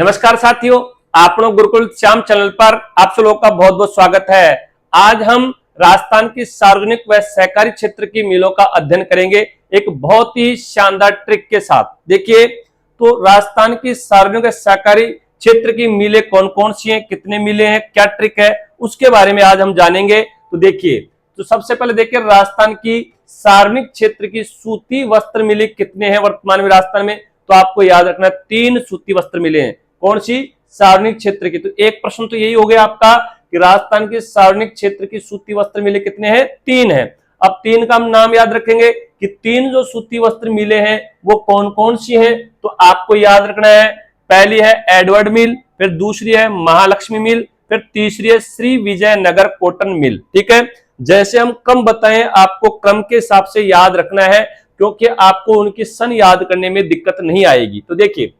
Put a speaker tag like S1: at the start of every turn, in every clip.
S1: नमस्कार साथियों, आपनों गुरुकुल श्याम चैनल पर आप सब लोगों का बहुत बहुत स्वागत है। आज हम राजस्थान की सार्वजनिक व सहकारी क्षेत्र की मिलों का अध्ययन करेंगे एक बहुत ही शानदार ट्रिक के साथ। देखिए, तो राजस्थान की सार्वजनिक व सहकारी क्षेत्र की मिलें कौन कौन सी हैं, कितने मिलें हैं, क्या ट्रिक है, उसके बारे में आज हम जानेंगे। तो देखिए, तो सबसे पहले देखिए राजस्थान की सार्वजनिक क्षेत्र की सूती वस्त्र मिलें कितने हैं वर्तमान में राजस्थान में। तो आपको याद रखना 3 सूती वस्त्र मिले हैं। कौन सी? सार्वजनिक क्षेत्र की। तो एक प्रश्न तो यही हो गया आपका कि राजस्थान के सार्वजनिक क्षेत्र की सूती वस्त्र मिले कितने हैं? 3 हैं। अब 3 का हम नाम याद रखेंगे कि 3 जो सूती वस्त्र मिले हैं वो कौन कौन सी हैं। तो आपको याद रखना है, पहली है एडवर्ड मिल, फिर दूसरी है महालक्ष्मी मिल, फिर तीसरी है श्री विजय नगर कॉटन मिल। ठीक है, जैसे हम क्रम बताएं आपको क्रम के हिसाब से याद रखना है, क्योंकि आपको उनकी सन याद करने में दिक्कत नहीं आएगी। तो देखिए,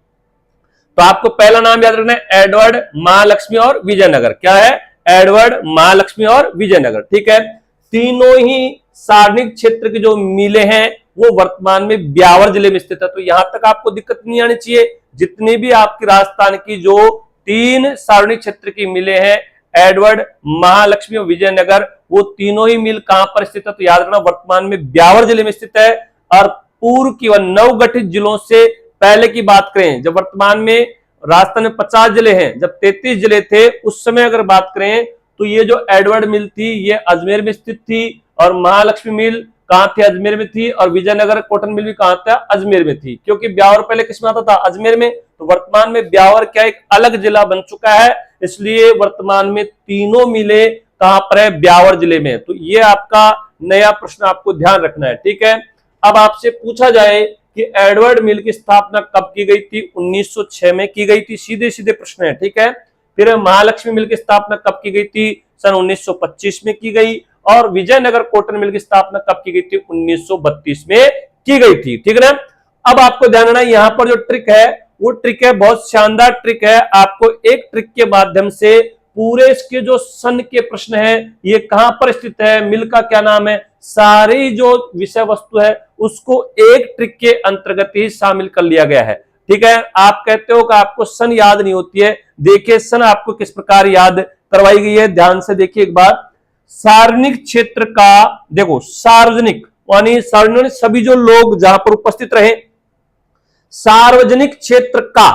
S1: तो आपको पहला नाम याद रखना है एडवर्ड, महालक्ष्मी और विजयनगर। क्या है? एडवर्ड, महालक्ष्मी और विजयनगर। ठीक है, तीनों ही सार्वजनिक क्षेत्र की जो मिलें हैं वो वर्तमान में ब्यावर जिले में स्थित है। तो यहां तक आपको दिक्कत नहीं आनी चाहिए। जितनी भी आपकी राजस्थान की जो 3 सार्वजनिक क्षेत्र की मिलें हैं, एडवर्ड, महालक्ष्मी और विजयनगर, वो तीनों ही मिल कहां पर स्थित है? तो याद रखना वर्तमान में ब्यावर जिले में स्थित है। और पूर्व की व नवगठित जिलों से पहले की बात करें, जब वर्तमान में राजस्थान में 50 जिले हैं, जब 33 जिले थे उस समय अगर बात करें तो ये जो एडवर्ड मिल थी ये अजमेर में स्थित थी, और महालक्ष्मी मिल कहां थी? अजमेर में थी, और विजयनगर कॉटन मिल भी कहां था? अजमेर में थी, क्योंकि ब्यावर पहले किस में आता था? अजमेर में। तो वर्तमान में ब्यावर क्या एक अलग जिला बन चुका है, इसलिए वर्तमान में तीनों मिले कहां पर है? ब्यावर जिले में। तो ये आपका नया प्रश्न आपको ध्यान रखना है। ठीक है, अब आपसे पूछा जाए कि एडवर्ड मिल की स्थापना कब की गई थी? 1906 में की गई थी। सीधे सीधे प्रश्न है। ठीक है, फिर महालक्ष्मी मिल की स्थापना कब की गई थी? सन 1925 में की गई। और विजयनगर कॉटन मिल की स्थापना कब की गई थी? 1932 में की गई थी। ठीक है ना। अब आपको ध्यान रखना, यहां पर जो ट्रिक है वो ट्रिक है, बहुत शानदार ट्रिक है। आपको एक ट्रिक के माध्यम से पूरे इसके जो सन के प्रश्न है, ये कहां पर स्थित है, मिल का क्या नाम है, सारी जो विषय वस्तु है उसको एक ट्रिक के अंतर्गत ही शामिल कर लिया गया है। ठीक है, आप कहते हो कि आपको सन याद नहीं होती है। देखिए सन आपको किस प्रकार याद करवाई गई है, ध्यान से देखिए एक बार। सार्वजनिक क्षेत्र का, देखो सार्वजनिक यानी सार्वजनिक सभी जो लोग जहां पर उपस्थित रहे, सार्वजनिक क्षेत्र का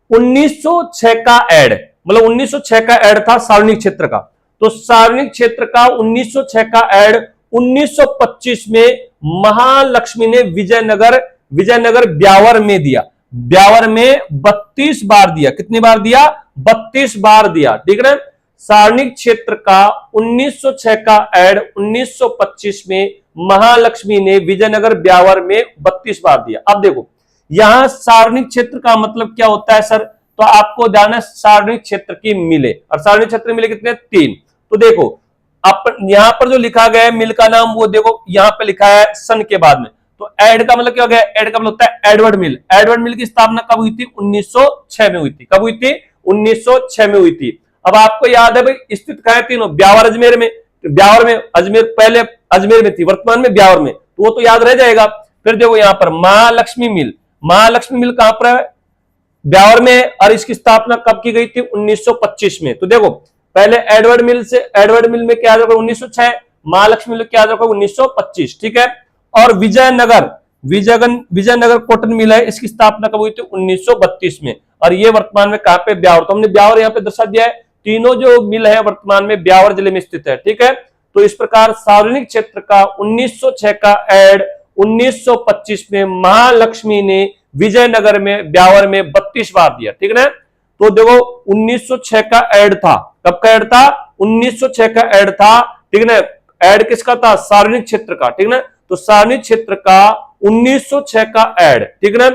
S1: 1906 का एड, मतलब 1906 का एड था सार्वजनिक क्षेत्र का। तो सार्वजनिक क्षेत्र का 1906 का एड 1925 में महालक्ष्मी ने विजयनगर ब्यावर में दिया। ब्यावर में 32 बार दिया। कितनी बार दिया? 32 बार दिया। ठीक है, सार्वजनिक क्षेत्र का 1906 का एड 1925 में महालक्ष्मी ने विजयनगर ब्यावर में 32 बार दिया। अब देखो, यहां सार्वजनिक क्षेत्र का मतलब क्या होता है सर? तो आपको ध्यान है सार्वजनिक क्षेत्र की मिले, और सार्वजनिक क्षेत्र मिले कितने? 3। तो देखो यहां पर जो लिखा गया है मिल का नाम, वो देखो यहां पे लिखा है सन के बाद में। तो एड का मतलब क्या हो गया? एड का मतलब होता है एडवर्ड मिल। एडवर्ड मिल की स्थापना कब हुई थी? 1906 में हुई थी। कब हुई थी? 1906 में हुई थी। अब आपको याद है भाई स्थित कहां है तीनों? ब्यावर अजमेर में। ब्यावर में, अजमेर पहले अजमेर में थी, वर्तमान में ब्यावर में, तो वो तो याद रह जाएगा। फिर देखो यहां पर महालक्ष्मी मिल, महालक्ष्मी मिल कहां पर है? ब्यावर में, और इसकी स्थापना कब की गई थी? 1925 में। तो देखो पहले एडवर्ड मिल में क्या 1906, महालक्ष्मी मिल क्या 1925। ठीक है, और विजयनगर कॉटन मिल है, इसकी स्थापना कब हुई थी? 1932 में, और ये वर्तमान में कहां पे? ब्यावर। तो हमने ब्यावर यहां पे दर्शा दिया है। तीनों जो मिल है वर्तमान में ब्यावर जिले में स्थित है। ठीक है, तो इस प्रकार सार्वजनिक क्षेत्र का 1906 का एड 1925 में महालक्ष्मी ने विजयनगर में ब्यावर में 32 बार दिया। ठीक है ना। तो देखो 1906 का एड था। कब का एड था? 1906 का एड था। ठीक है ना। एड किसका था? सार्वजनिक क्षेत्र का। ठीक है ना। तो सार्वजनिक क्षेत्र का 1906 का एड, ठीक है ना,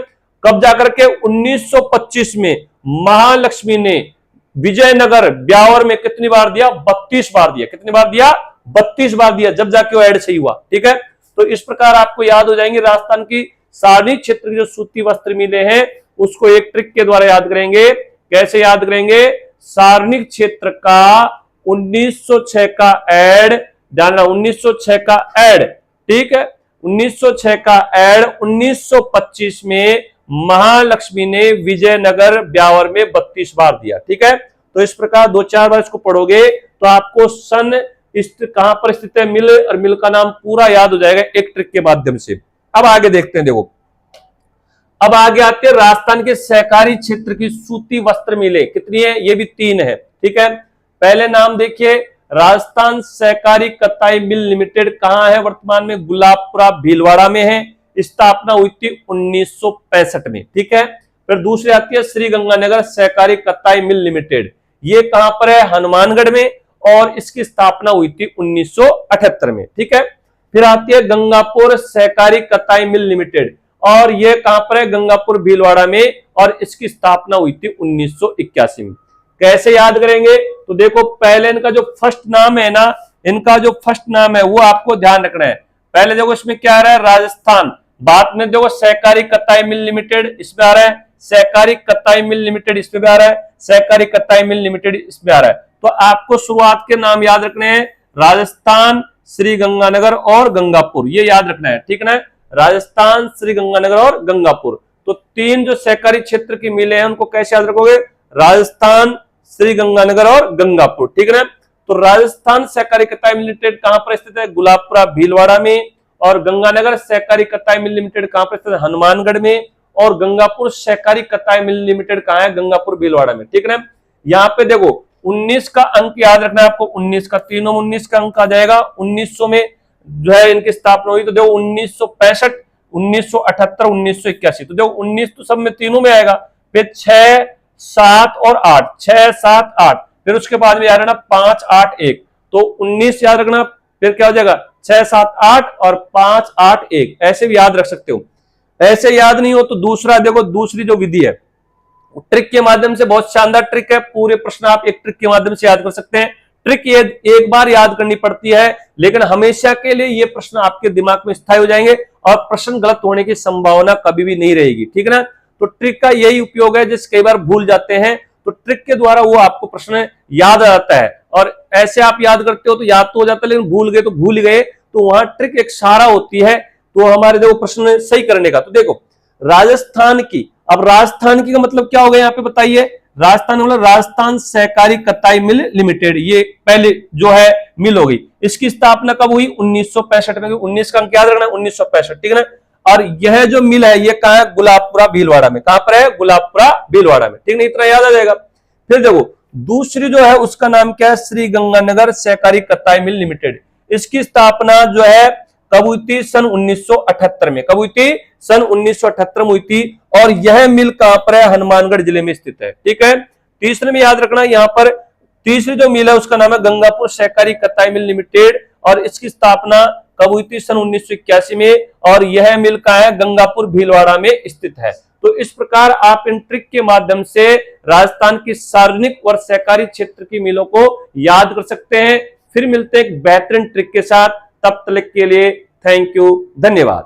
S1: कब जाकर के 1925 में महालक्ष्मी ने विजयनगर ब्यावर में कितनी बार दिया? 32 बार दिया। कितनी बार दिया? 32 बार दिया, जब जाके वो एड सही हुआ। ठीक है, तो इस प्रकार आपको याद हो जाएंगे राजस्थान की सार्वजनिक क्षेत्र की जो सूती वस्त्र मिले हैं उसको एक ट्रिक के द्वारा याद करेंगे। कैसे याद करेंगे? सार्वजनिक क्षेत्र का 1906 का एड, ध्यान रखना 1906 का एड, ठीक है, 1906 का एड 1925 में महालक्ष्मी ने विजयनगर ब्यावर में 32 बार दिया। ठीक है, तो इस प्रकार 2-4 बार इसको पढ़ोगे तो आपको सन कहां पर स्थित है, मिल, और मिल का नाम पूरा याद हो जाएगा एक ट्रिक के माध्यम से। अब आगे देखते हैं, देखो अब आगे आते हैं राजस्थान के सहकारी क्षेत्र की सूती वस्त्र मिलें कितनी है, ये भी 3 है। ठीक है, पहले नाम देखिए, राजस्थान सहकारी कताई मिल लिमिटेड कहां है, वर्तमान में गुलाबपुरा भीलवाड़ा में है, स्थापना हुई थी 1965 में। ठीक है, फिर दूसरी आती है श्री गंगानगर सहकारी कताई मिल लिमिटेड, ये कहां पर है, हनुमानगढ़ में, और इसकी स्थापना हुई थी 1978 में। ठीक है, फिर आती है गंगापुर सहकारी कताई मिल लिमिटेड, और ये कहां पर है, गंगापुर भीलवाड़ा में, और इसकी स्थापना हुई थी 1981 में। कैसे याद करेंगे, तो देखो पहले इनका जो फर्स्ट नाम है ना, इनका जो फर्स्ट नाम है वो आपको ध्यान रखना है। पहले देखो इसमें क्या आ रहा है, राजस्थान, बाद में देखो सहकारी कताई मिल लिमिटेड, इसमें आ रहा है सहकारी कताई मिल लिमिटेड, इसमें भी आ रहा है सहकारी कताई मिल लिमिटेड, इसमें आ रहा है। तो आपको शुरुआत के नाम याद रखने हैं, राजस्थान, श्री गंगानगर और गंगापुर, ये याद रखना है। ठीक है ना, राजस्थान, श्री गंगानगर और गंगापुर, तो 3 जो सहकारी क्षेत्र की मिलें हैं उनको कैसे याद रखोगे, राजस्थान, श्री गंगानगर और गंगापुर। ठीक है ना, तो राजस्थान सहकारी कताई मिल लिमिटेड कहां पर स्थित है, गुलाबपुरा भीलवाड़ा में, और गंगानगर सहकारी कताई मिल लिमिटेड कहां पर स्थित है, हनुमानगढ़ में, और गंगापुर सहकारी कताई मिल लिमिटेड कहां है, गंगापुर भीलवाड़ा में। ठीक है ना, यहाँ पे देखो 19 का अंक याद रखना है आपको, 19 का, तीनों 19 का अंक आ जाएगा। 1900 में जो है इनकी स्थापना हुई, तो देखो 1965, 1978, 1981, तो देखो 19 तो सब में तीनों में आएगा। फिर 6, 7 और 8, 6, 7, 8, फिर उसके बाद में याद रखना 5, 8, 1, तो 19 याद रखना, फिर क्या हो जाएगा 6, 7, 8 और 5, 8, 1, ऐसे भी याद रख सकते हो। ऐसे याद नहीं हो तो दूसरा देखो, दूसरी जो विधि है ट्रिक के माध्यम से, बहुत शानदार ट्रिक है, पूरे प्रश्न आप एक ट्रिक के माध्यम से याद कर सकते हैं। ट्रिक ये एक बार याद करनी पड़ती है, लेकिन हमेशा के लिए ये प्रश्न आपके दिमाग में स्थायी हो जाएंगे और प्रश्न गलत होने की संभावना कभी भी नहीं रहेगी। ठीक है ना, तो ट्रिक का यही उपयोग है, जिस कई बार भूल जाते हैं तो ट्रिक के द्वारा वो आपको प्रश्न याद आ जाता है, और ऐसे आप याद करते हो तो याद तो हो जाता है, लेकिन भूल गए तो भूल गए, तो वहां ट्रिक एक सहारा होती है तो हमारे देखो प्रश्न सही करने का। तो देखो राजस्थान की, अब राजस्थान की का मतलब क्या हो गया यहाँ पे बताइए, राजस्थान मतलब राजस्थान सहकारी कताई मिल लिमिटेड, ये पहले जो है मिल हो गई, इसकी स्थापना कब हुई, 1965 में। 19 का अंक याद रखना, 1965। ठीक है ना, और यह जो मिल है ये कहां है, गुलाबपुरा भीलवाड़ा में, कहां पर है, गुलाबपुरा भीलवाड़ा में। ठीक है, इतना याद आ जाएगा। फिर देखो दूसरी जो है उसका नाम क्या है, श्री गंगानगर सहकारी कताई मिल लिमिटेड, इसकी स्थापना जो है कब हुई थी, सन 1978 में। कब हुई थी, सन 1978 में हुई थी, और यह मिल कहां पर है, हनुमानगढ़ जिले में स्थित है। ठीक है, तीसरे में याद रखना, यहां पर तीसरी जो मिल है उसका नाम है गंगापुर सहकारी कताई मिल लिमिटेड, और इसकी स्थापना कब हुई थी, सन 1981 में, और यह मिल कहां है, गंगापुर भीलवाड़ा में स्थित है। तो इस प्रकार आप इन ट्रिक के माध्यम से राजस्थान की सार्वजनिक और सहकारी क्षेत्र की मिलों को याद कर सकते हैं। फिर मिलते हैं एक बेहतरीन ट्रिक के साथ, तब तक के लिए थैंक यू, धन्यवाद।